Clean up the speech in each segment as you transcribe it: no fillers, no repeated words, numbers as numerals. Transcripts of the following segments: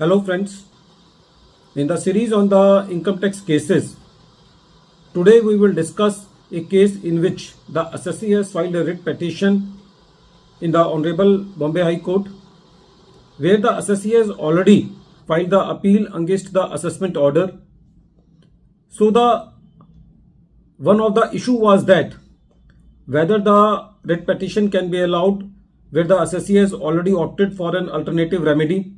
Hello friends, in the series on the income tax cases, today we will discuss a case in which the assessee has filed a writ petition in the Honorable Bombay High Court, where the assessee has already filed the appeal against the assessment order. So one of the issue was that whether the writ petition can be allowed where the assessee has already opted for an alternative remedy.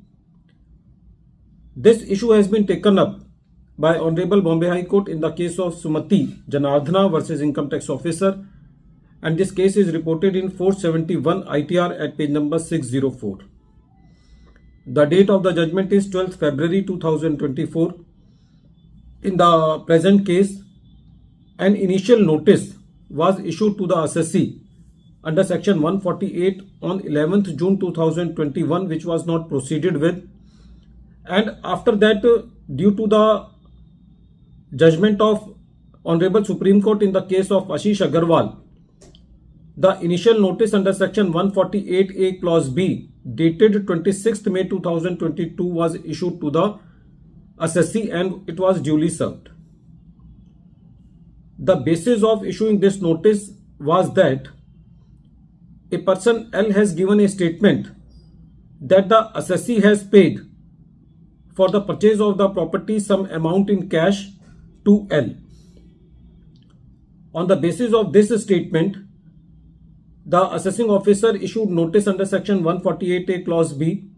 This issue has been taken up by Honorable Bombay High Court in the case of Sumati Janardhana versus Income Tax Officer, and this case is reported in 471 ITR at page number 604. The date of the judgment is 12th February 2024. In the present case, an initial notice was issued to the assessee under section 148 on 11th June 2021, which was not proceeded with. And after that, due to the judgment of Honorable Supreme Court in the case of Ashish Agarwal, the initial notice under section 148A clause B dated 26th May 2022 was issued to the assessee and it was duly served. The basis of issuing this notice was that a person L has given a statement that the assessee has paid for the purchase of the property some amount in cash to L. On the basis of this statement, the assessing officer issued notice under section 148A clause B.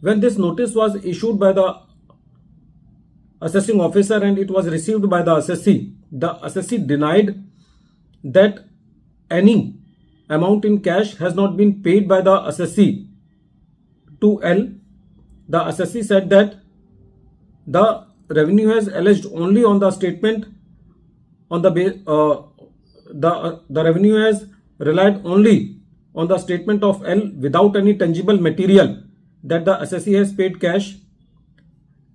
When this notice was issued by the assessing officer and it was received by the assessee denied that any amount in cash has not been paid by the assessee to L. The assessee said that the revenue has alleged only on the statement on the revenue has relied only on the statement of L without any tangible material that the assessee has paid cash.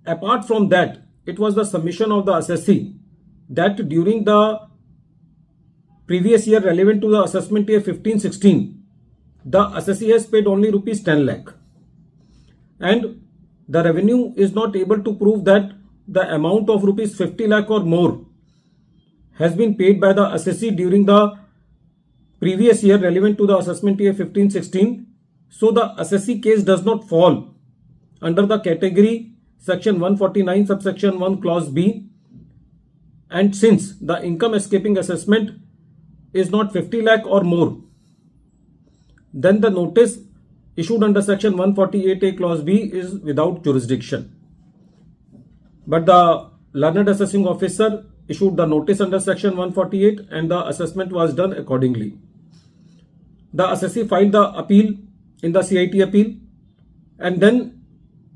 Apart from that, it was the submission of the assessee that during the previous year relevant to the assessment year 15-16, the assessee has paid only rupees 10 lakh. And the revenue is not able to prove that the amount of rupees 50 lakh or more has been paid by the assessee during the previous year relevant to the assessment year 15-16. So the assessee case does not fall under the category section 149 subsection 1 clause B. And since the income escaping assessment is not 50 lakh or more, then the notice issued under section 148A clause B is without jurisdiction. But the learned assessing officer issued the notice under section 148 and the assessment was done accordingly. The assessee filed the appeal in the CIT appeal, and then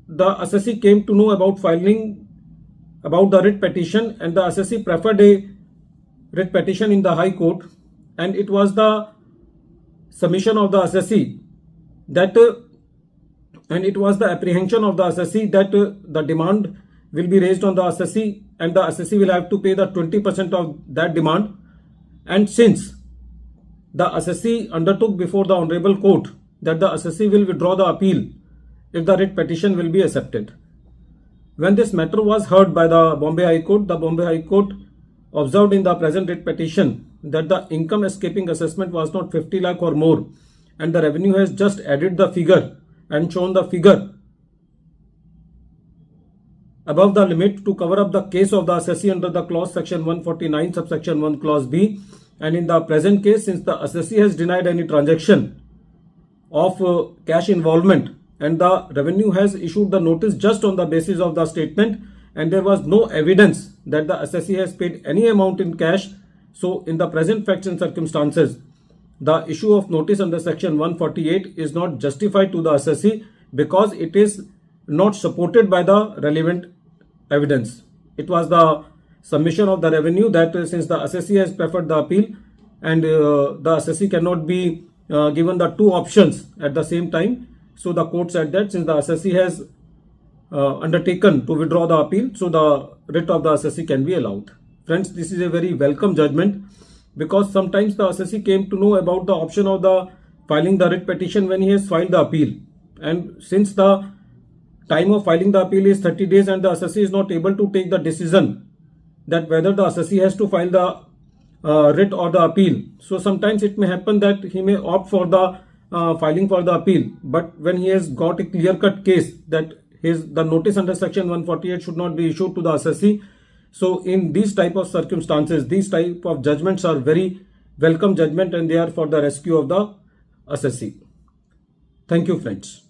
the assessee came to know about filing about the writ petition, and the assessee preferred a writ petition in the High Court, and it was the submission of the assessee that and it was the apprehension of the assessee that the demand will be raised on the assessee and the assessee will have to pay the 20% of that demand. And since the assessee undertook before the Honorable Court that the assessee will withdraw the appeal if the writ petition will be accepted. When this matter was heard by the Bombay High Court observed in the present writ petition that the income escaping assessment was not 50 lakh or more, and the revenue has just added the figure and shown the figure above the limit to cover up the case of the assessee under the clause section 149 subsection 1 clause B. And in the present case, since the assessee has denied any transaction of cash involvement and the revenue has issued the notice just on the basis of the statement and there was no evidence that the assessee has paid any amount in cash, so in the present facts and circumstances, the issue of notice under section 148 is not justified to the assessee because it is not supported by the relevant evidence. It was the submission of the revenue that since the assessee has preferred the appeal and the assessee cannot be given the two options at the same time. So the court said that since the assessee has undertaken to withdraw the appeal, so the writ of the assessee can be allowed. Friends, this is a very welcome judgment because sometimes the assessee came to know about the option of the filing the writ petition when he has filed the appeal, and since the time of filing the appeal is 30 days and the assessee is not able to take the decision that whether the assessee has to file the writ or the appeal. So sometimes it may happen that he may opt for the filing for the appeal, but when he has got a clear-cut case that the notice under section 148 should not be issued to the assessee. So in these type of circumstances, these type of judgments are very welcome judgment and they are for the rescue of the assessee. Thank you, friends.